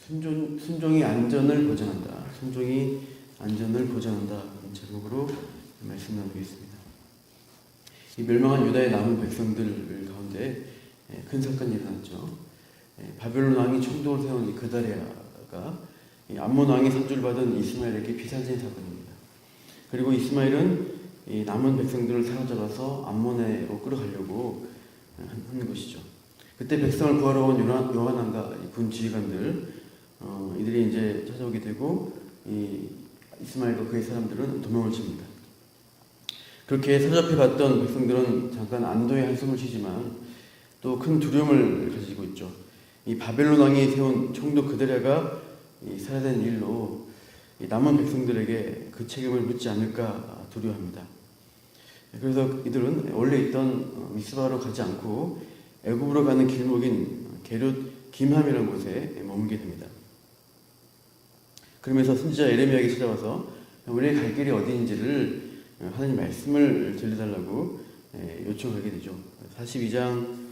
순종이 안전을 보장한다. 순종이 안전을 보장한다. 이런 제목으로 말씀 나누겠습니다. 이 멸망한 유다의 남은 백성들 가운데 큰 사건이 일어났죠. 바벨론 왕이 총독을 세운 이 그다랴가 암몬 왕의 산주를 받은 이스마엘에게 피살된 사건입니다. 그리고 이스마엘은 이 남은 백성들을 사로잡아서 암몬에로 끌어가려고 하는 것이죠. 그때 백성을 구하러 온 요하난과 군 지휘관들 이들이 이제 찾아오게 되고 이 이스마엘과 그의 사람들은 도망을 칩니다. 그렇게 사로잡혀 갔던 백성들은 잠깐 안도의 한숨을 쉬지만 또 큰 두려움을 가지고 있죠. 이 바벨론 왕이 세운 총독 그다랴가 살해된 일로 남은 백성들에게 그 책임을 묻지 않을까 두려워합니다. 그래서 이들은 원래 있던 미스바로 가지 않고 애굽으로 가는 길목인 게룻 김함이라는 곳에 머물게 됩니다. 그러면서 선지자 예레미야에게 찾아와서 우리의 갈 길이 어디인지를 하나님 말씀을 들려달라고 요청하게 되죠. 42장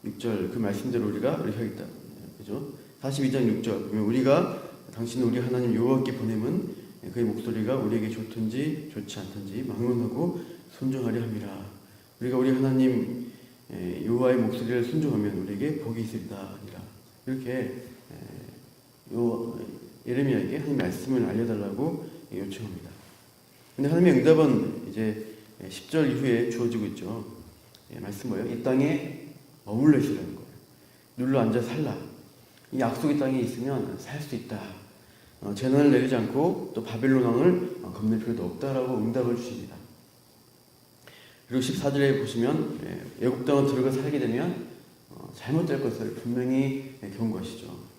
6절 그 말씀대로 우리가 하겠다. 그죠? 42장 6절 우리가 당신은 우리 하나님 여호와께 보내면 그의 목소리가 우리에게 좋든지 좋지 않든지 망론하고 순종하려 함이라. 우리가 우리 하나님 여호와의 목소리를 순종하면 우리에게 복이 있으리다. 이렇게 예레미야에게 하나님 말씀을 알려달라고 요청합니다. 근데 하나님의 응답은 이제 10절 이후에 주어지고 있죠. 말씀 뭐예요? 이 땅에 머물러 있으라는 거예요. 눌러 앉아 살라. 이 약속의 땅에 있으면 살 수 있다. 재난을 내리지 않고 또 바벨론 왕을 겁낼 필요도 없다라고 응답을 주십니다. 그리고 14절에 보시면 애굽 땅에 들어가 살게 되면 잘못될 것을 분명히 경고하시죠.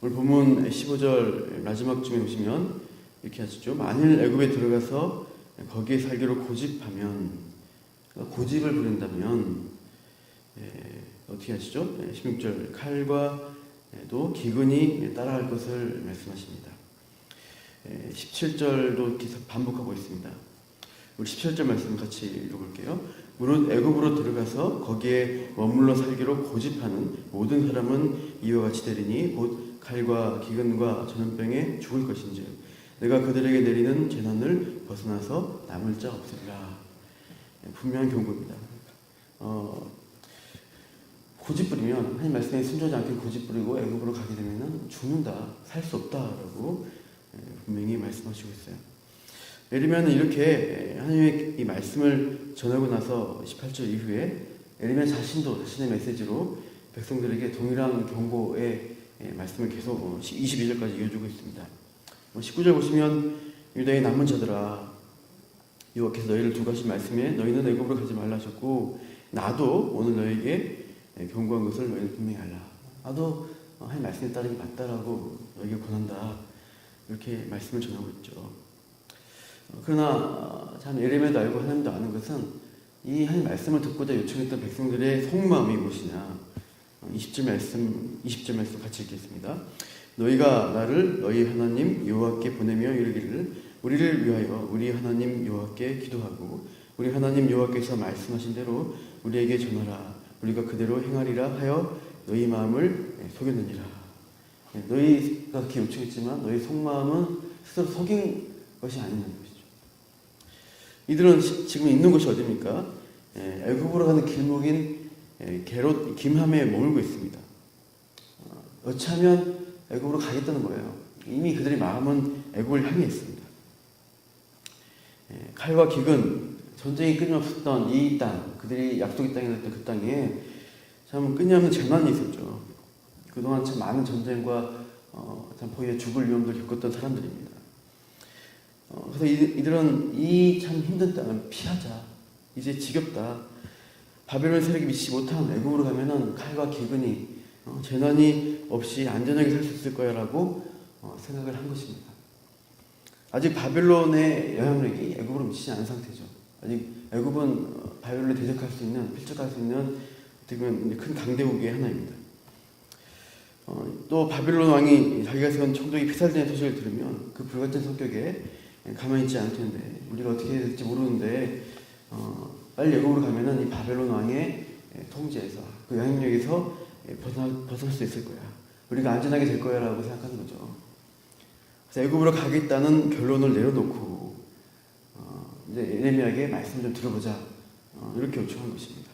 오늘 본문 15절 마지막쯤에 보시면 이렇게 하시죠. 만일 애굽에 들어가서 거기에 살기로 고집하면, 고집을 부린다면 어떻게 하시죠? 16절 칼과 또 기근이 따라할 것을 말씀하십니다. 17절도 계속 반복하고 있습니다. 우리 17절 말씀 같이 읽어볼게요. 무릇 애굽으로 들어가서 거기에 머물러 살기로 고집하는 모든 사람은 이와 같이 되리니 곧 칼과 기근과 전염병에 죽을 것인지 내가 그들에게 내리는 재난을 벗어나서 남을 자 없으리라. 분명한 경고입니다. 고집 부리면 하나님 말씀에 순종하지 않게 고집 부리고 애굽으로 가게 되면 죽는다, 살 수 없다라고 분명히 말씀하시고 있어요. 예레미야는 이렇게 하나님의 이 말씀을 전하고 나서 18절 이후에 예레미야 자신도 자신의 메시지로 백성들에게 동일한 경고의 말씀을 계속 22절까지 이어주고 있습니다. 19절 보시면 유다의 남은 자들아 여호와께서 너희를 두고 하신 말씀에 너희는 애굽으로 가지 말라 하셨고 나도 오늘 너희에게 경고한 것을 너희는 분명히 알라. 나도 하나님 말씀에 따르기 맞다라고 너희에게 권한다. 이렇게 말씀을 전하고 있죠. 그러나 참 예레미야도 알고 하나님도 아는 것은 이 하나님 말씀을 듣고자 요청했던 백성들의 속마음이 무엇이냐. 20절 말씀 같이 읽겠습니다. 너희가 나를 너희 하나님 여호와께 보내며 이르기를 우리를 위하여 우리 하나님 여호와께 기도하고 우리 하나님 여호와께서 말씀하신 대로 우리에게 전하라. 우리가 그대로 행하리라 하여 너희 마음을 속였느니라. 너희가 그렇게 요청했지만 너희 속마음은 스스로 속인 것이 아니냐는 것이죠. 이들은 지금 있는 곳이 어디입니까? 애굽으로 가는 길목인 게롯 김함에 머물고 있습니다. 여차하면 애굽으로 가겠다는 거예요. 이미 그들의 마음은 애굽을 향해 있습니다. 칼과 기근, 전쟁이 끊임없었던 이 땅, 그들이 약속의 땅이 됐던 그 땅에 참 끊임없는 재난이 있었죠. 그동안 참 많은 전쟁과 참 포위에 죽을 위험도 겪었던 사람들입니다. 그래서 이들은 이 참 힘든 땅을 피하자. 이제 지겹다. 바벨론 세력이 미치지 못한 애굽으로 가면은 칼과 기근이 재난이 없이 안전하게 살 수 있을 거야라고 생각을 한 것입니다. 아직 바벨론의 영향력이 애굽으로 미치지 않은 상태죠. 아직 애굽은 바벨론에 대적할 수 있는, 필적할 수 있는 어떻게 보면 큰 강대국의 하나입니다. 또 바벨론 왕이 자기가 세운 총독이 피살된 소식을 들으면 그 불같은 성격에 가만히 있지 않을 텐데 우리가 어떻게 해야 될지 모르는데 빨리 애굽으로 가면은 이 바벨론 왕의 통제에서 그 영향력에서 벗어날 수 있을 거야. 우리가 안전하게 될 거야라고 생각하는 거죠. 그래서 애굽으로 가겠다는 결론을 내려놓고 이제 예레미야에게 말씀을 좀 들어보자 이렇게 요청한 것입니다.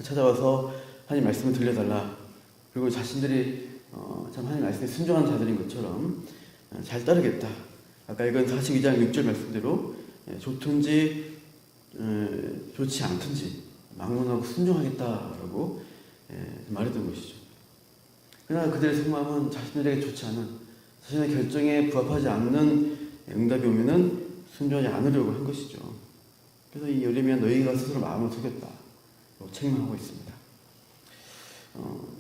찾아와서 하나님 말씀을 들려달라. 그리고 자신들이 참 하나님 말씀에 순종한 자들인 것처럼 잘 따르겠다. 아까 읽은 42장 6절 말씀대로 좋든지 좋지 않든지 막론하고 순종하겠다라고 말했던 것이죠. 그러나 그들의 속마음은 자신들에게 좋지 않은, 자신의 결정에 부합하지 않는 응답이 오면은 순종하지 않으려고 한 것이죠. 그래서 이 예레미야 너희가 스스로 마음을 속였다 책망하고 있습니다.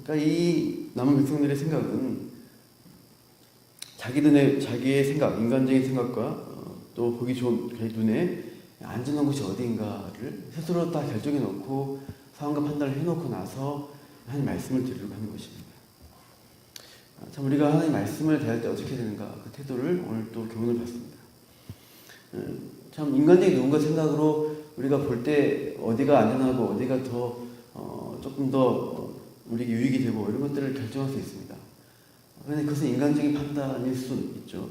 그러니까 이 남은 백성들의 생각은 자기의 생각, 인간적인 생각과 또 보기 좋은 자기 눈에 안전한 곳이 어디인가를 스스로 다 결정해 놓고 상황과 판단을 해놓고 나서 하나님 말씀을 드리려고 하는 것입니다. 참 우리가 하나님 말씀을 대할 때 어떻게 되는가 그 태도를 오늘 또 교훈을 받습니다. 참 인간적인 누군가 생각으로 우리가 볼 때 어디가 안전하고 어디가 더 조금 더 우리에게 유익이 되고 이런 것들을 결정할 수 있습니다. 그런데 그것은 인간적인 판단일 수 있죠.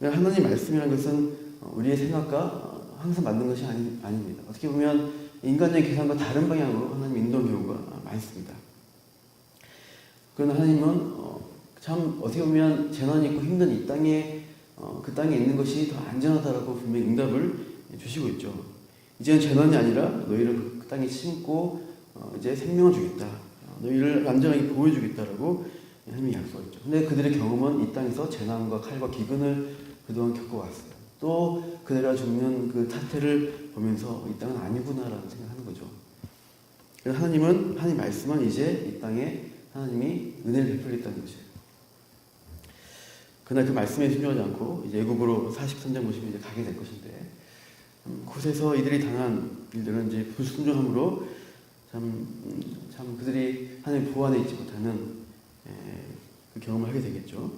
하나님 말씀이라는 것은 우리의 생각과 항상 맞는 것이 아닙니다. 어떻게 보면 인간적인 계산과 다른 방향으로 하나님 인도하는 경우가 많습니다. 그러나 하나님은 참 어떻게 보면 재난이 있고 힘든 이 땅에 그 땅에 있는 것이 더 안전하다라고 분명히 응답을 주시고 있죠. 이제는 재난이 아니라 너희를 그 땅에 심고 이제 생명을 주겠다. 너희를 안전하게 보호해주겠다라고 하나님이 약속했죠. 근데 그들의 경험은 이 땅에서 재난과 칼과 기근을 그동안 겪어왔어요. 또 그들가 죽는 그 타태를 보면서 이 땅은 아니구나라는 생각하는 거죠. 그래서 하나님 말씀은 이제 이 땅에 하나님이 은혜를 베풀겠다는 것이에요. 그러나 그 말씀에 순종하지 않고 이제 애굽으로 43장 보시면 이제 가게 될 것인데 그곳에서 이들이 당한 일들은 이제 불순종함으로 참 그들이 하나님 보호 안에 있지 못하는 그 경험을 하게 되겠죠.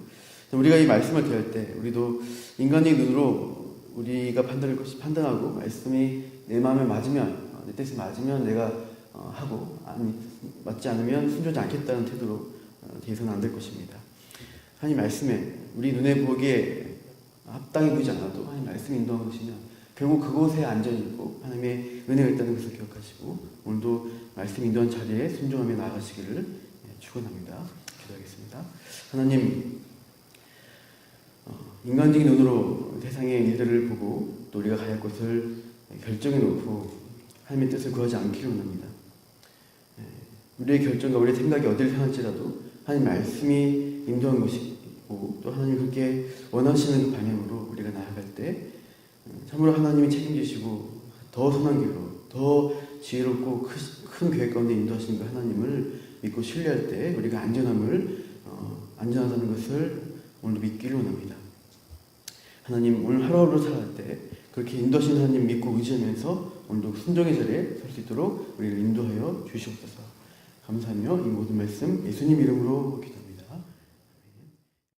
우리가 이 말씀을 대할 때 우리도 인간의 눈으로 우리가 판단하고 말씀이 내 마음에 맞으면 내 뜻에 맞으면 내가 하고 맞지 않으면 순종하지 않겠다는 태도로 대해서는 안 될 것입니다. 하나님 말씀에 우리 눈에 보기에 합당해 보이지 않아도 하나님 말씀이 인도한 것이면 결국 그곳에 안전이 있고 하나님의 은혜가 있다는 것을 기억하시고 오늘도 말씀 인도한 자리에 순종하며 나아가시기를 축원합니다. 기도하겠습니다. 하나님, 인간적인 눈으로 세상의 일들을 보고 또 우리가 가야 할 곳을 결정해 놓고 하나님의 뜻을 구하지 않기를 원합니다. 우리의 결정과 우리의 생각이 어디를 향할지라도 하나님 말씀이 인도한 것이고 또 하나님이 그렇게 원하시는 방향으로 우리가 나아갈 때 참으로 하나님이 책임지시고 더 선한 길로 더 지혜롭고 큰 계획 가운데 인도하시는 그 하나님을 믿고 신뢰할 때 우리가 안전하다는 것을 오늘 믿기를 원합니다. 하나님 오늘 하루하루 살아갈 때 그렇게 인도하시는 하나님 믿고 의지하면서 오늘도 순종의 자리에 설 수 있도록 우리를 인도하여 주시옵소서. 감사하며 이 모든 말씀 예수님 이름으로 기도합니다.